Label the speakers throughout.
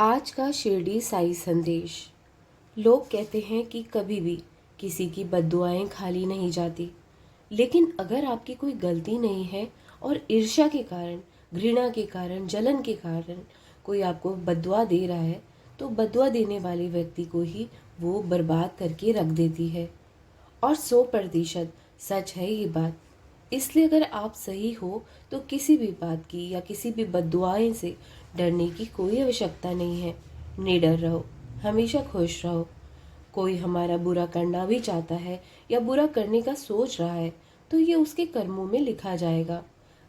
Speaker 1: आज का शिरडी साई संदेश। लोग कहते हैं कि कभी भी किसी की बद्दुआएं खाली नहीं जाती, लेकिन अगर आपकी कोई गलती नहीं है और ईर्ष्या के कारण, घृणा के कारण, जलन के कारण कोई आपको बद्दुआ दे रहा है, तो बद्दुआ देने वाले व्यक्ति को ही वो बर्बाद करके रख देती है। और 100% सच है ये बात। इसलिए अगर आप सही हो तो किसी भी बात की या किसी भी बद्दुआएं से डरने की कोई आवश्यकता नहीं है। निडर रहो, हमेशा खुश रहो। कोई हमारा बुरा करना भी चाहता है या बुरा करने का सोच रहा है तो ये उसके कर्मों में लिखा जाएगा।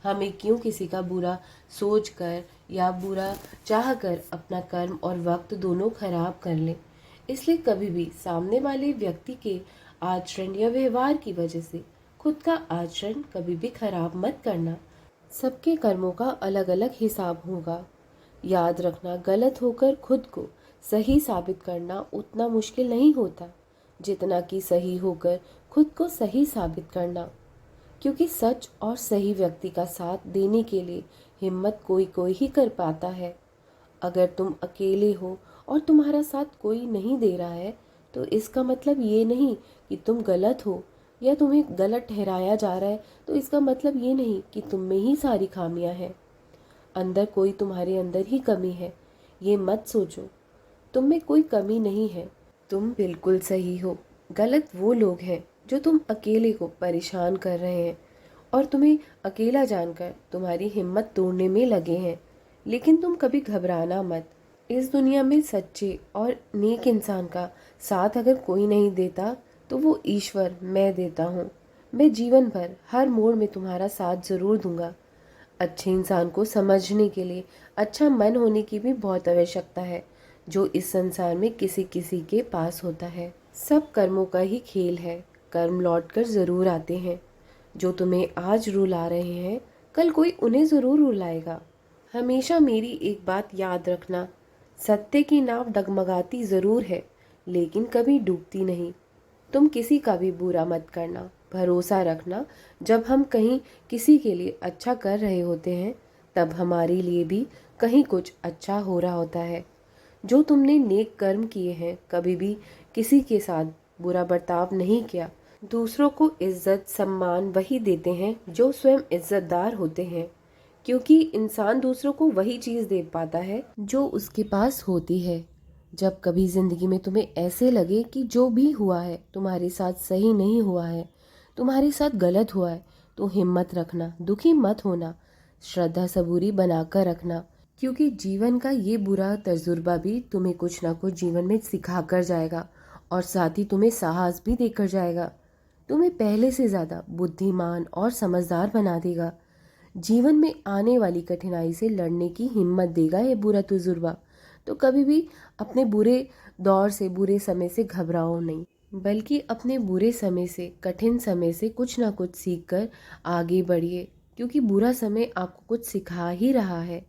Speaker 1: हमें क्यों किसी का बुरा सोच कर या बुरा चाह कर अपना कर्म और वक्त दोनों खराब कर लें। इसलिए कभी भी सामने वाले व्यक्ति के आचरण या व्यवहार की वजह से खुद का आचरण कभी भी खराब मत करना। सबके कर्मों का अलग अलग हिसाब होगा। याद रखना, गलत होकर खुद को सही साबित करना उतना मुश्किल नहीं होता जितना कि सही होकर खुद को सही साबित करना। क्योंकि सच और सही व्यक्ति का साथ देने के लिए हिम्मत कोई कोई ही कर पाता है। अगर तुम अकेले हो और तुम्हारा साथ कोई नहीं दे रहा है तो इसका मतलब ये नहीं कि तुम गलत हो या तुम्हें गलत ठहराया जा रहा है, तो इसका मतलब ये नहीं कि तुम में ही सारी खामियां हैं। अंदर कोई तुम्हारे अंदर ही कमी है, ये मत सोचो। तुम में कोई कमी नहीं है, तुम बिल्कुल सही हो। गलत वो लोग हैं जो तुम अकेले को परेशान कर रहे हैं और तुम्हें अकेला जानकर तुम्हारी हिम्मत तोड़ने में लगे हैं। लेकिन तुम कभी घबराना मत। इस दुनिया में सच्चे और नेक इंसान का साथ अगर कोई नहीं देता तो वो ईश्वर मैं देता हूँ। मैं जीवन भर हर मोड़ में तुम्हारा साथ ज़रूर दूंगा। अच्छे इंसान को समझने के लिए अच्छा मन होने की भी बहुत आवश्यकता है, जो इस संसार में किसी किसी के पास होता है। सब कर्मों का ही खेल है। कर्म लौट कर ज़रूर आते हैं। जो तुम्हें आज रुला रहे हैं, कल कोई उन्हें ज़रूर रुलाएगा। हमेशा मेरी एक बात याद रखना, सत्य की नाव डगमगाती ज़रूर है लेकिन कभी डूबती नहीं। तुम किसी का भी बुरा मत करना, भरोसा रखना। जब हम कहीं किसी के लिए अच्छा कर रहे होते हैं तब हमारे लिए भी कहीं कुछ अच्छा हो रहा होता है। जो तुमने नेक कर्म किए हैं, कभी भी किसी के साथ बुरा बर्ताव नहीं किया। दूसरों को इज्जत सम्मान वही देते हैं जो स्वयं इज्जतदार होते हैं, क्योंकि इंसान दूसरों को वही चीज़ दे पाता है जो उसके पास होती है। जब कभी ज़िंदगी में तुम्हें ऐसे लगे कि जो भी हुआ है तुम्हारे साथ सही नहीं हुआ है, तुम्हारे साथ गलत हुआ है, तो हिम्मत रखना, दुखी मत होना, श्रद्धा सबूरी बनाकर रखना। क्योंकि जीवन का ये बुरा तजुर्बा भी तुम्हें कुछ ना कुछ जीवन में सिखा कर जाएगा और साथ ही तुम्हें साहस भी देकर जाएगा। तुम्हें पहले से ज़्यादा बुद्धिमान और समझदार बना देगा। जीवन में आने वाली कठिनाई से लड़ने की हिम्मत देगा ये बुरा तजुर्बा। तो कभी भी अपने बुरे दौर से, बुरे समय से घबराओ नहीं, बल्कि अपने बुरे समय से, कठिन समय से कुछ ना कुछ सीख कर आगे बढ़िए। क्योंकि बुरा समय आपको कुछ सिखा ही रहा है।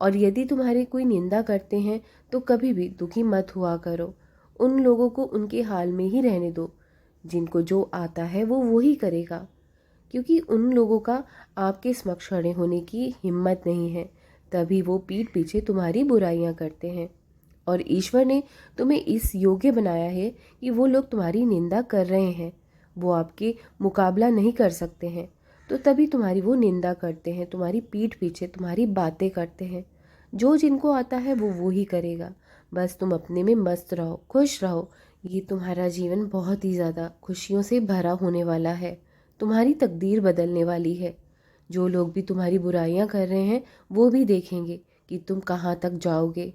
Speaker 1: और यदि तुम्हारी कोई निंदा करते हैं तो कभी भी दुखी मत हुआ करो। उन लोगों को उनके हाल में ही रहने दो। जिनको जो आता है वो वही करेगा, क्योंकि उन लोगों का आपके समक्ष खड़े होने की हिम्मत नहीं है। तभी वो पीठ पीछे तुम्हारी बुराइयां करते हैं। और ईश्वर ने तुम्हें इस योग्य बनाया है कि वो लोग तुम्हारी निंदा कर रहे हैं, वो आपके मुकाबला नहीं कर सकते हैं, तो तभी तुम्हारी वो निंदा करते हैं, तुम्हारी पीठ पीछे तुम्हारी बातें करते हैं। जो जिनको आता है वो ही करेगा। बस तुम अपने में मस्त रहो, खुश रहो। ये तुम्हारा जीवन बहुत ही ज़्यादा खुशियों से भरा होने वाला है। तुम्हारी तकदीर बदलने वाली है। जो लोग भी तुम्हारी बुराइयां कर रहे हैं वो भी देखेंगे कि तुम कहाँ तक जाओगे।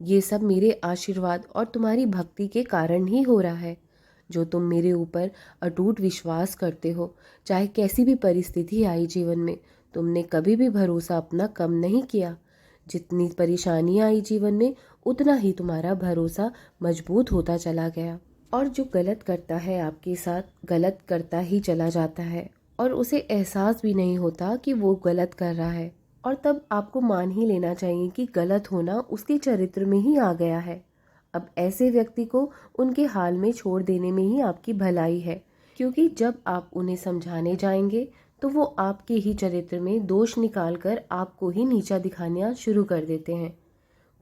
Speaker 1: ये सब मेरे आशीर्वाद और तुम्हारी भक्ति के कारण ही हो रहा है। जो तुम मेरे ऊपर अटूट विश्वास करते हो, चाहे कैसी भी परिस्थिति आई जीवन में, तुमने कभी भी भरोसा अपना कम नहीं किया। जितनी परेशानियां आई जीवन में उतना ही तुम्हारा भरोसा मजबूत होता चला गया। और जो गलत करता है आपके साथ, गलत करता ही चला जाता है और उसे एहसास भी नहीं होता कि वो गलत कर रहा है। और तब आपको मान ही लेना चाहिए कि गलत होना उसके चरित्र में ही आ गया है। अब ऐसे व्यक्ति को उनके हाल में छोड़ देने में ही आपकी भलाई है। क्योंकि जब आप उन्हें समझाने जाएंगे तो वो आपके ही चरित्र में दोष निकाल कर आपको ही नीचा दिखाना शुरू कर देते हैं।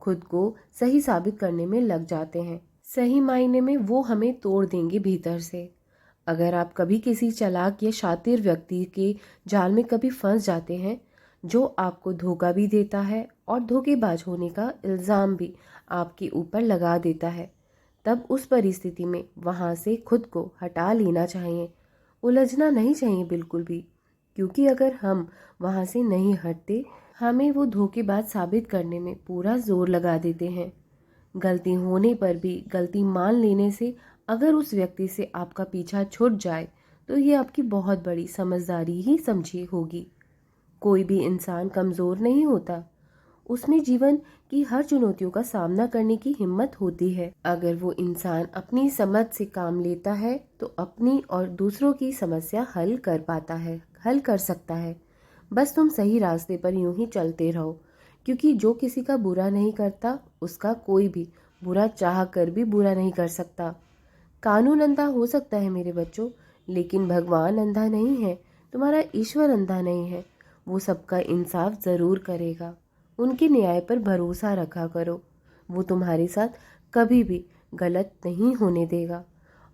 Speaker 1: खुद को सही साबित करने में लग जाते हैं। सही मायने में वो हमें तोड़ देंगे भीतर से। अगर आप कभी किसी चालाक या शातिर व्यक्ति के जाल में कभी फंस जाते हैं, जो आपको धोखा भी देता है और धोखेबाज होने का इल्ज़ाम भी आपके ऊपर लगा देता है, तब उस परिस्थिति में वहाँ से खुद को हटा लेना चाहिए। उलझना नहीं चाहिए बिल्कुल भी, क्योंकि अगर हम वहाँ से नहीं हटते, हमें वो धोखेबाज साबित करने में पूरा जोर लगा देते हैं। गलती होने पर भी गलती मान लेने से अगर उस व्यक्ति से आपका पीछा छूट जाए तो ये आपकी बहुत बड़ी समझदारी ही समझी होगी। कोई भी इंसान कमज़ोर नहीं होता, उसमें जीवन की हर चुनौतियों का सामना करने की हिम्मत होती है। अगर वो इंसान अपनी समझ से काम लेता है तो अपनी और दूसरों की समस्या हल कर सकता है। बस तुम सही रास्ते पर यूं ही चलते रहो, क्योंकि जो किसी का बुरा नहीं करता उसका कोई भी बुरा चाह कर भी बुरा नहीं कर सकता। कानून अंधा हो सकता है मेरे बच्चों, लेकिन भगवान अंधा नहीं है, तुम्हारा ईश्वर अंधा नहीं है। वो सबका इंसाफ ज़रूर करेगा। उनके न्याय पर भरोसा रखा करो, वो तुम्हारे साथ कभी भी गलत नहीं होने देगा।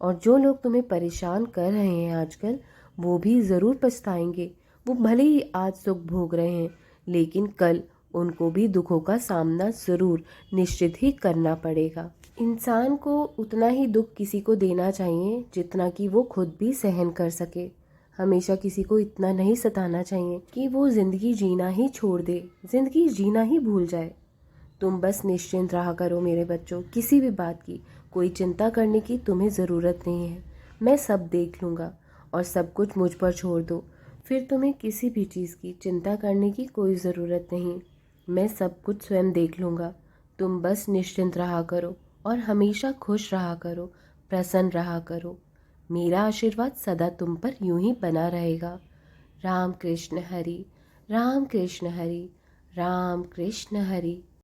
Speaker 1: और जो लोग तुम्हें परेशान कर रहे हैं आजकल, वो भी ज़रूर पछताएंगे। वो भले ही आज सुख भोग रहे हैं, लेकिन कल उनको भी दुखों का सामना ज़रूर निश्चित ही करना पड़ेगा। इंसान को उतना ही दुख किसी को देना चाहिए जितना कि वो खुद भी सहन कर सके। हमेशा किसी को इतना नहीं सताना चाहिए कि वो जिंदगी जीना ही छोड़ दे, जिंदगी जीना ही भूल जाए। तुम बस निश्चिंत रहा करो मेरे बच्चों, किसी भी बात की कोई चिंता करने की तुम्हें ज़रूरत नहीं है। मैं सब देख लूँगा और सब कुछ मुझ पर छोड़ दो, फिर तुम्हें किसी भी चीज़ की चिंता करने की कोई ज़रूरत नहीं। मैं सब कुछ स्वयं देख लूँगा। तुम बस निश्चिंत रहा करो और हमेशा खुश रहा करो, प्रसन्न रहा करो। मेरा आशीर्वाद सदा तुम पर यूं ही बना रहेगा। राम कृष्ण हरि, राम कृष्ण हरि, राम कृष्ण हरि।